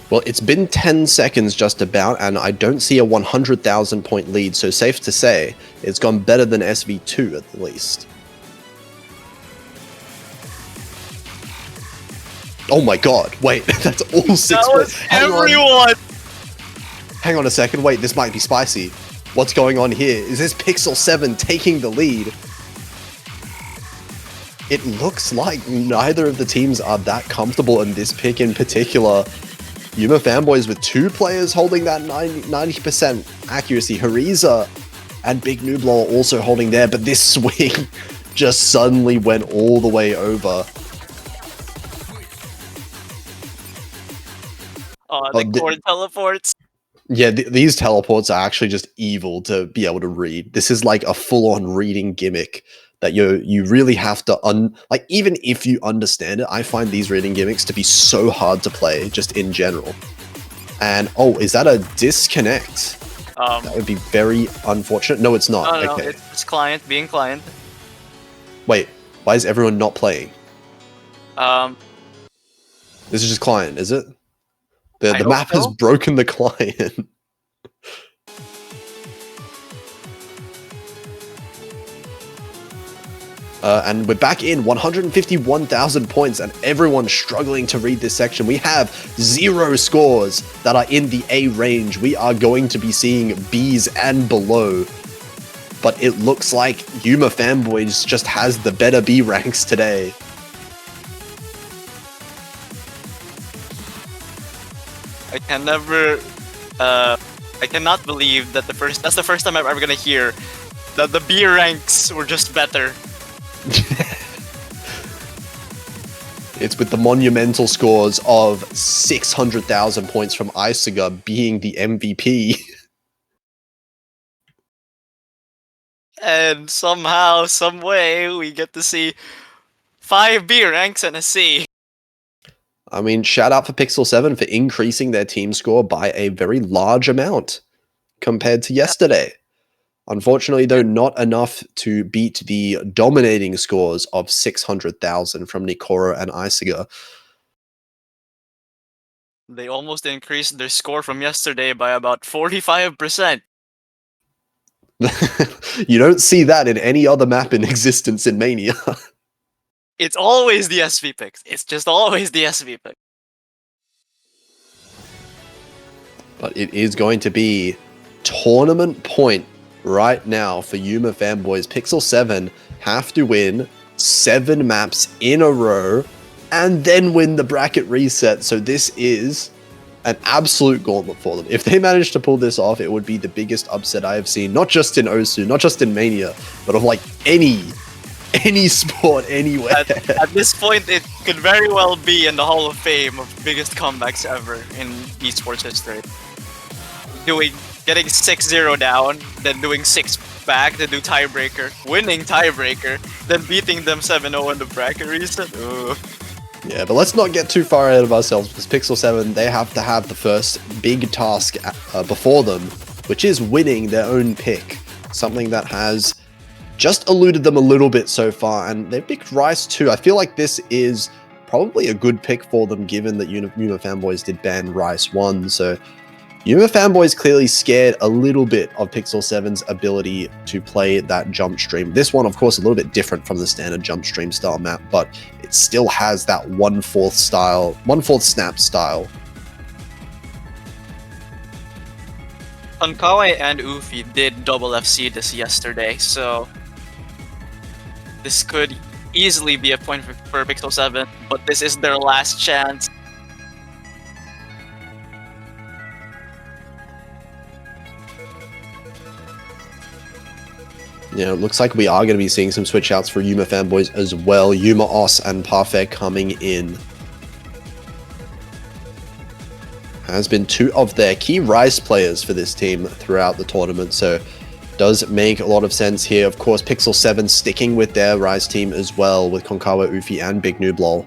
Well, it's been 10 seconds just about, and I don't see a 100,000 point lead, so safe to say it's gone better than SV2 at the least. Oh my god, wait, that's all 6 That was everyone! Hang on a second, wait, this might be spicy. What's going on here? Is this Pixel 7 taking the lead? It looks like neither of the teams are that comfortable in this pick in particular. Yuma fanboys with 2 players holding that 90% accuracy. Hariza and Big Nooblol also holding there, but this swing just suddenly went all the way over. The core teleports. Yeah, these teleports are actually just evil to be able to read. This is like a full-on reading gimmick that you really have to like, even if you understand it, I find these reading gimmicks to be so hard to play just in general. And oh, is that a disconnect? That would be very unfortunate. No, it's not. No, okay. It's client being client. Wait, why is everyone not playing? This is just client, is it? The map has broken the client. And we're back in 151,000 points, and everyone's struggling to read this section. We have 0 scores that are in the A range. We are going to be seeing Bs and below. But it looks like Yuma Fanboys just has the better B ranks today. I cannot believe that that's the first time I'm ever gonna hear that the B ranks were just better. It's with the monumental scores of 600,000 points from Isuga being the MVP. And somehow, some way, we get to see 5 B ranks and a C. I mean, shout out for Pixel 7 for increasing their team score by a very large amount compared to yesterday. Unfortunately, though, not enough to beat the dominating scores of 600,000 from Nikoro and Isuga. They almost increased their score from yesterday by about 45%. You don't see that in any other map in existence in Mania. It's always the SV picks. It's just always the SV pick. But it is going to be tournament point right now for Yuma Fanboys. Pixel 7 have to win 7 maps in a row and then win the bracket reset. So this is an absolute gauntlet for them. If they manage to pull this off, it would be the biggest upset I have seen, not just in Osu, not just in Mania, but of like any sport anywhere. At this point, it could very well be in the Hall of Fame of biggest comebacks ever in esports history. Getting 6-0 down, then doing 6 back, then do tiebreaker, winning tiebreaker, then beating them 7-0 in the bracket reset. Ugh. Yeah, but let's not get too far ahead of ourselves, because Pixel 7, they have to have the first big task before them, which is winning their own pick. Something that has just eluded them a little bit so far, and they've picked Rice too. I feel like this is probably a good pick for them, given that Yuma Fanboys did ban Rice 1, so Yuma Fanboys clearly scared a little bit of Pixel 7's ability to play that jump stream. This one, of course, a little bit different from the standard jump stream style map, but it still has that 1/4 snap style. Konkawa and Ufi did double FC this yesterday, so this could easily be a point for Pixel 7, but this is their last chance. Yeah, it looks like we are going to be seeing some switch outs for Yuma Fanboys as well. Yuma Os and Parfait coming in. Has been 2 of their key Rise players for this team throughout the tournament, so does make a lot of sense here. Of course, Pixel 7 sticking with their Rise team as well, with Konkawa, Ufi, and Big Noob Lol.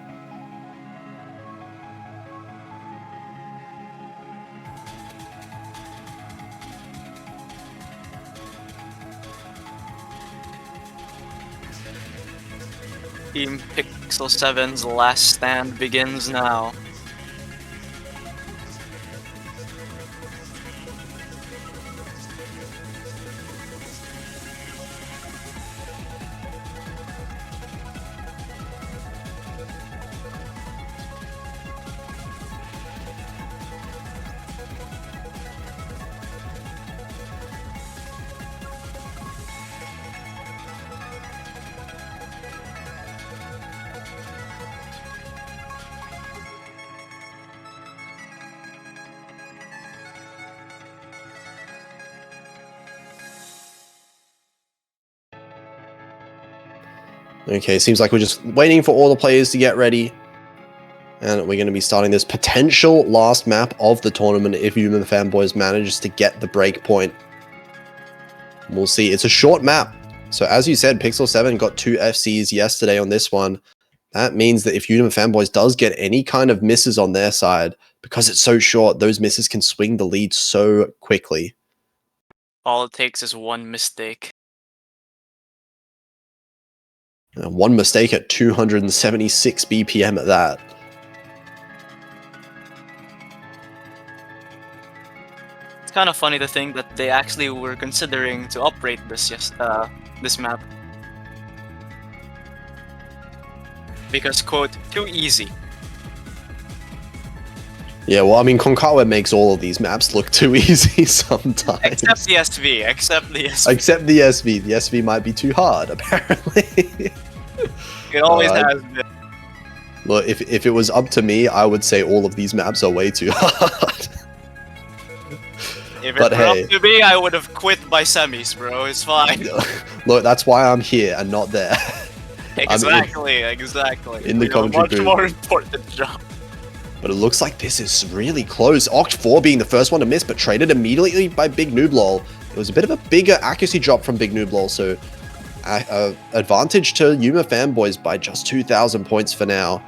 Team Pixel 7's last stand begins now. Okay, seems like we're just waiting for all the players to get ready. And we're going to be starting this potential last map of the tournament if Yuma Fanboys manages to get the break point. We'll see. It's a short map. So as you said, Pixel 7 got 2 FCs yesterday on this one. That means that if Yuma Fanboys does get any kind of misses on their side, because it's so short, those misses can swing the lead so quickly. All it takes is one mistake. One mistake at 276 BPM at that. It's kind of funny to think that they actually were considering to upgrade this this map. Because, quote, too easy. Yeah, well, I mean, Konkawa makes all of these maps look too easy sometimes. Except the SV, except the SV. Except the SV. The SV might be too hard, apparently. It always has been. Look, if it was up to me, I would say all of these maps are way too hard. If it were up to me, I would have quit by semis, bro. It's fine. Look, that's why I'm here and not there. Exactly. In the commentary booth. Much more important job. But it looks like this is really close. Oct 4 being the first one to miss, but traded immediately by Big Noob Lol. It was a bit of a bigger accuracy drop from Big Noob Lol, so advantage to Yuma Fanboys by just 2,000 points for now.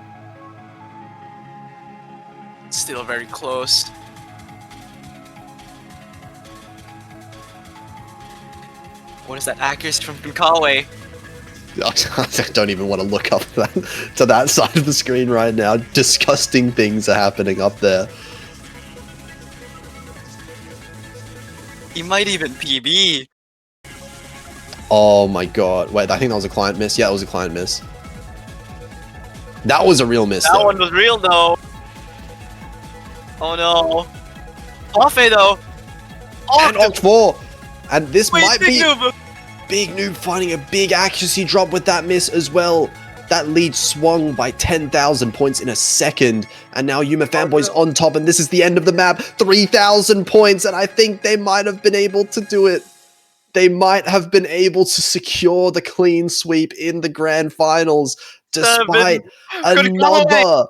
Still very close. What is that accuracy from Konkawa? I don't even want to look up to that side of the screen right now. Disgusting things are happening up there. He might even PB. Oh my god. Wait, I think that was a client miss. Yeah, it was a client miss. That was a real miss. That one was real though. Oh no. Buffet though. And Oct 4. And this might be Noob. Big Noob finding a big accuracy drop with that miss as well. That lead swung by 10,000 points in a second. And now Yuma Fanboys on top. And this is the end of the map. 3,000 points. And I think they might have been able to do it. They might have been able to secure the clean sweep in the grand finals. Despite another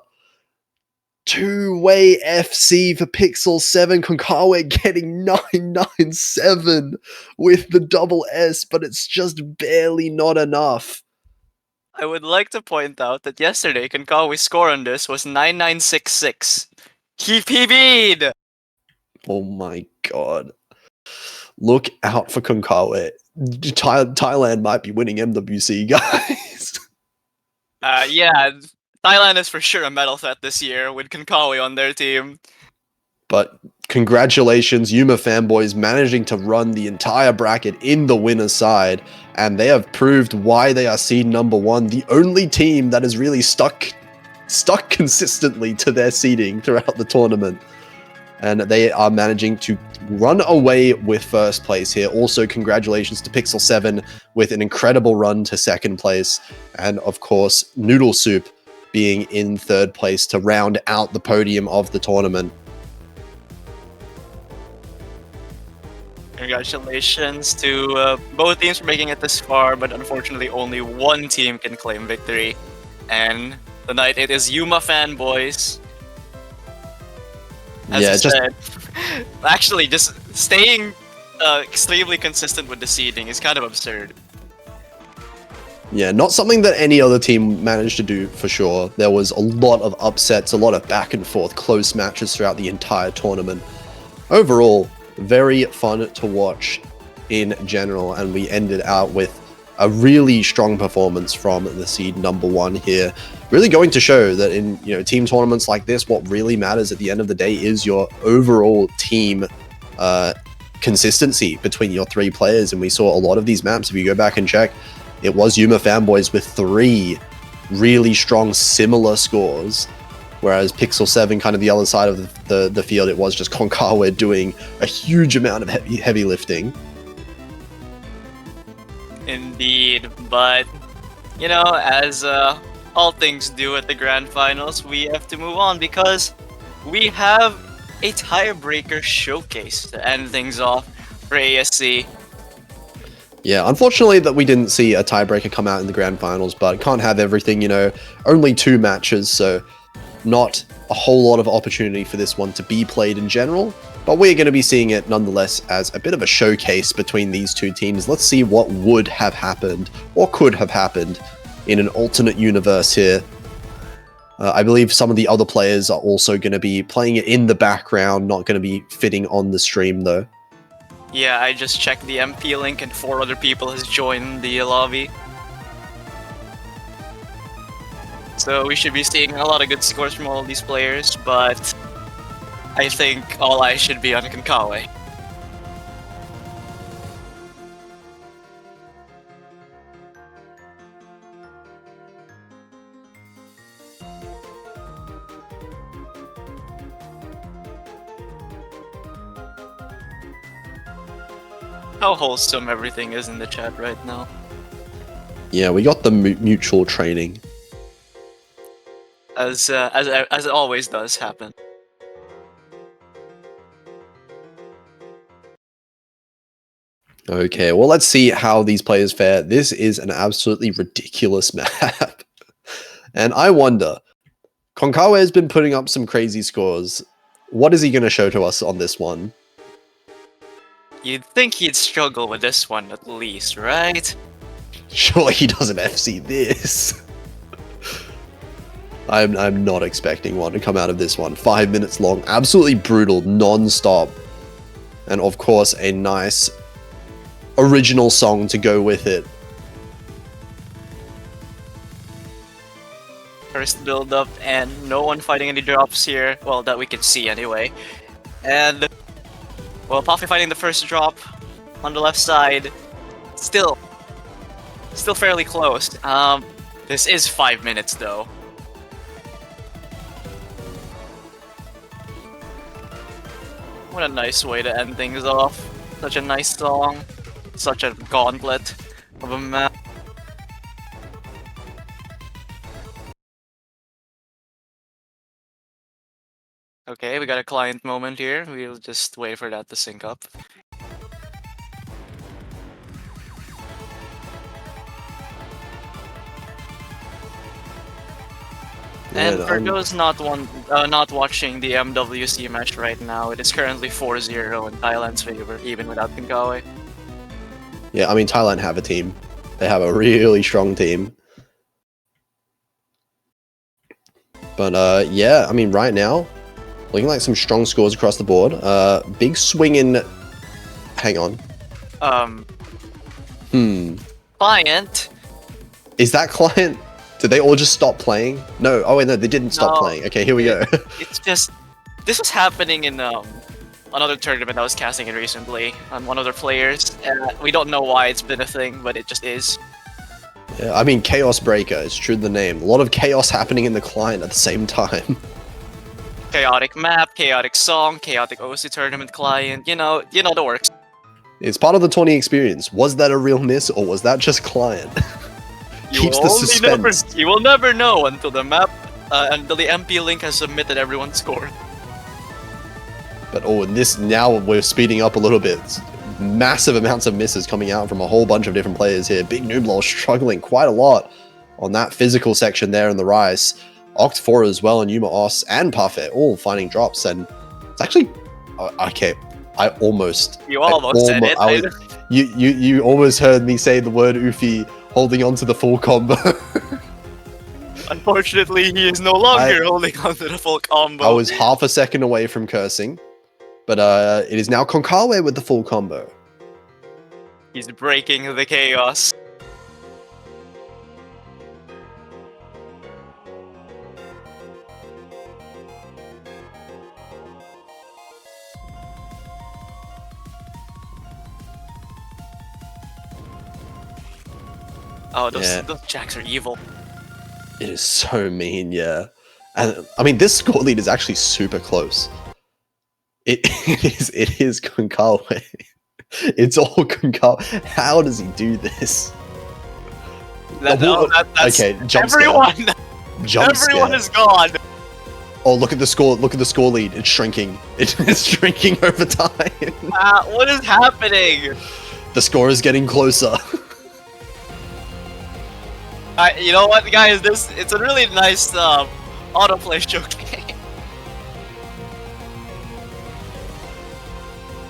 two-way FC for Pixel 7. Konkawa getting 997 with the double S, but it's just barely not enough. I would like to point out that yesterday Konkawa's score on this was 9966. He PB'd! Oh my god. Look out for Konkawa. Thailand might be winning MWC, guys. Yeah. Thailand is for sure a medal threat this year with Konkawa on their team. But congratulations, Yuma Fanboys managing to run the entire bracket in the winner's side, and they have proved why they are seed number 1, the only team that has really stuck consistently to their seeding throughout the tournament. And they are managing to run away with first place here. Also, congratulations to Pixel 7 with an incredible run to second place. And of course, Noodle Soup being in third place to round out the podium of the tournament. Congratulations to both teams for making it this far, but unfortunately only one team can claim victory. And tonight it is Yuma Fanboys. As I said, actually just staying extremely consistent with the seeding is kind of absurd. Yeah, not something that any other team managed to do for sure. There was a lot of upsets, a lot of back and forth close matches throughout the entire tournament. Overall, very fun to watch in general, and we ended out with a really strong performance from the seed number 1 here. Really going to show that in team tournaments like this, what really matters at the end of the day is your overall team consistency between your 3 players. And we saw a lot of these maps. If you go back and check, it was Yuma Fanboys with 3 really strong similar scores, whereas Pixel 7, kind of the other side of the field, it was just Konkawa doing a huge amount of heavy lifting. Indeed, but as all things do at the grand finals, we have to move on because we have a tiebreaker showcase to end things off for ASC. Yeah, unfortunately that we didn't see a tiebreaker come out in the grand finals, but can't have everything, only 2 matches, so not a whole lot of opportunity for this one to be played in general, but we're going to be seeing it nonetheless as a bit of a showcase between these two teams. Let's see what would have happened or could have happened in an alternate universe here. I believe some of the other players are also going to be playing it in the background, not going to be fitting on the stream though. Yeah, I just checked the MP link and 4 other people has joined the lobby. So we should be seeing a lot of good scores from all of these players, but I think all eyes should be on Konkawa. How wholesome everything is in the chat right now. Yeah, we got the mutual training. As it always does happen. Okay, well, let's see how these players fare. This is an absolutely ridiculous map. And I wonder, Konkawa has been putting up some crazy scores. What is he going to show to us on this one? You'd think he'd struggle with this one at least, right? Surely he doesn't FC this. I'm not expecting one to come out of this one. 5 minutes long, absolutely brutal, non-stop. And of course, a nice original song to go with it. First build up and no one fighting any drops here. Well, that we can see anyway. And well, Puffy fighting the first drop on the left side. Still fairly close. This is 5 minutes though. What a nice way to end things off. Such a nice song. Such a gauntlet of a map. Okay, we got a client moment here. We'll just wait for that to sync up. And for those not watching the MWC match right now, it is currently 4-0 in Thailand's favor, even without Konkawa. Yeah, I mean, Thailand have a team. They have a really strong team. But yeah, I mean, right now, looking like some strong scores across the board. Big swing in... Hang on. Client? Is that client... Did they all just stop playing? No. Oh, wait, no, they didn't stop playing. Okay, here we go. It's just... This was happening in another tournament I was casting in recently on one of their players. We don't know why it's been a thing, but it just is. Yeah, I mean, Chaos Breaker is true to the name. A lot of chaos happening in the client at the same time. Chaotic map, chaotic song, chaotic OC tournament client, you know the works. It's part of the 20 experience. Was that a real miss, or was that just client? Keeps the suspense. You will never know until the map, until the MP link has submitted everyone's score. But oh, and this, now we're speeding up a little bit. It's massive amounts of misses coming out from a whole bunch of different players here. Big Nooblol struggling quite a lot on that physical section there in the Rise. Oct4 as well, and Yuma Os and Parfait all finding drops, and it's actually okay. I almost said it. You almost heard me say the word Ufi, holding on to the full combo. Unfortunately, he is no longer holding on to the full combo. I was half a second away from cursing, but it is now Konkawa with the full combo. He's breaking the chaos. Oh, those jacks are evil. It is so mean, yeah. And I mean, this score lead is actually super close. It is Konkawa. It's all Konkawa. How does he do this? Okay, jump everyone. Jump everyone scare. is gone. Oh, look at the score! Look at the score lead. It's shrinking. It's shrinking over time. What is happening? The score is getting closer. You know what, guys? It's a really nice autoplay showcase.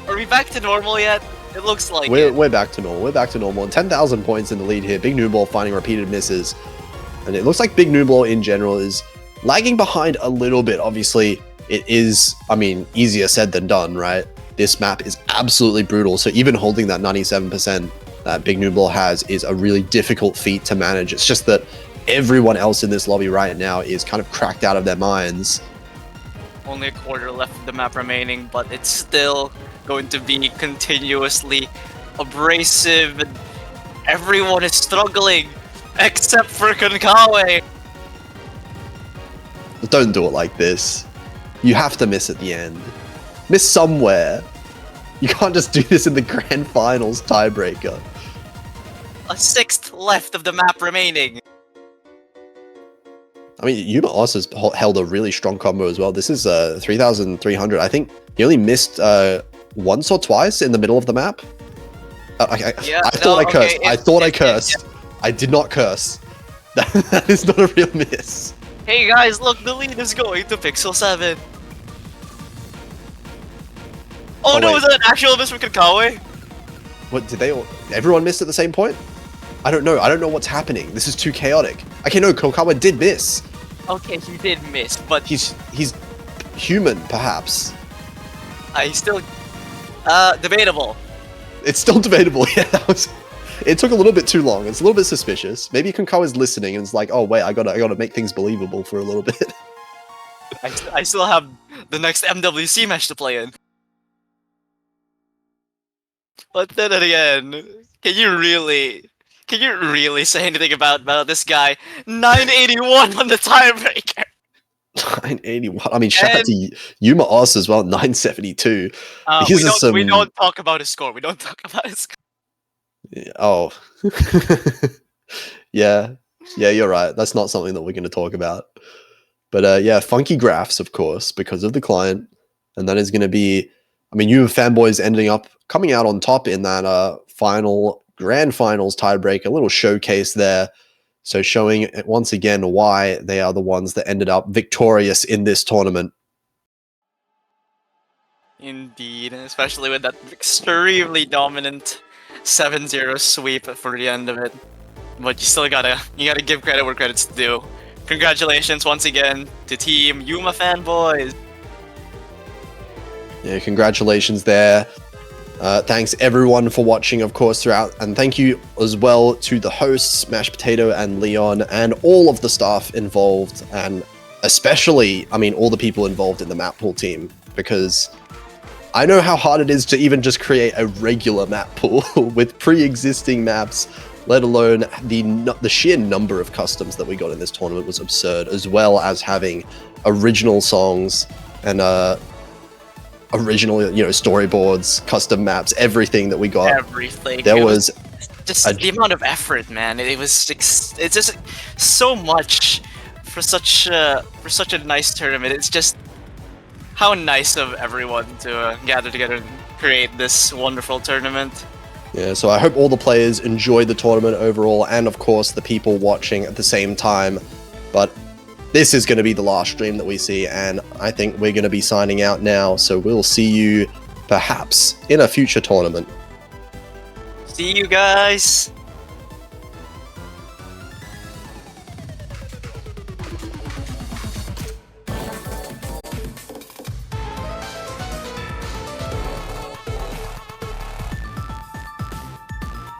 Are we back to normal yet? It looks like we're back to normal. We're back to normal. And 10,000 points in the lead here. Big Nooball finding repeated misses. And it looks like Big Nooball in general is lagging behind a little bit. Obviously, it is, I mean, easier said than done, right? This map is absolutely brutal. So even holding that 97% that Big Nooball has is a really difficult feat to manage. It's just that everyone else in this lobby right now is kind of cracked out of their minds. only a quarter left of the map remaining, but it's still going to be continuously abrasive. Everyone is struggling except for Konkawa. Don't do it like this. You have to miss at the end. Miss somewhere. You can't just do this in the grand finals tiebreaker. A sixth left of the map remaining. I mean, Yuma also has held a really strong combo as well. This is 3,300. I think he only missed once or twice in the middle of the map. I thought I cursed. I thought I cursed. I did not curse. That is not a real miss. Hey guys, look, the lead is going to Pixel 7. Oh no, wait. is that an actual miss from Konkawa? What, did they all... Everyone missed at the same point? I don't know. I don't know what's happening. This is too chaotic. Okay, no, Konkawa did miss. Okay, he did miss, but... He's human, perhaps. He's still... debatable. It's still debatable. Yeah, that was... It took a little bit too long. It's a little bit suspicious. Maybe Konkawa's listening and it's like, oh wait, I gotta make things believable for a little bit. I still have the next MWC match to play in. But then again, can you really say anything about this guy? 981 on the tiebreaker. 981. I mean, shout out to Yuma Oz as well. 972. We don't talk about his score. We don't talk about his score. Oh. yeah, you're right. That's not something that we're going to talk about. But yeah, funky graphs, of course, because of the client. And that is going to be, I mean, you fanboys ending up coming out on top in that grand finals tiebreak, a little showcase there. So showing once again why they are the ones that ended up victorious in this tournament. Indeed, especially with that extremely dominant 7-0 sweep for the end of it. But you still gotta give credit where credit's due. Congratulations once again to Team Yuma fanboys. Yeah, congratulations there. Thanks everyone for watching, of course, throughout, and thank you as well to the hosts, Mashed Potato and Leon, and all of the staff involved, and especially, I mean, all the people involved in the map pool team, because I know how hard it is to even just create a regular map pool with pre-existing maps, let alone the sheer number of customs that we got in this tournament was absurd, as well as having original songs and original, storyboards, custom maps, everything that we got. Everything. There was just the amount of effort, man. It's just so much for such a nice tournament. It's just how nice of everyone to gather together and create this wonderful tournament. Yeah, so I hope all the players enjoyed the tournament overall, and of course the people watching at the same time. But this is going to be the last stream that we see, and I think we're going to be signing out now, so we'll see you perhaps in a future tournament. See you guys!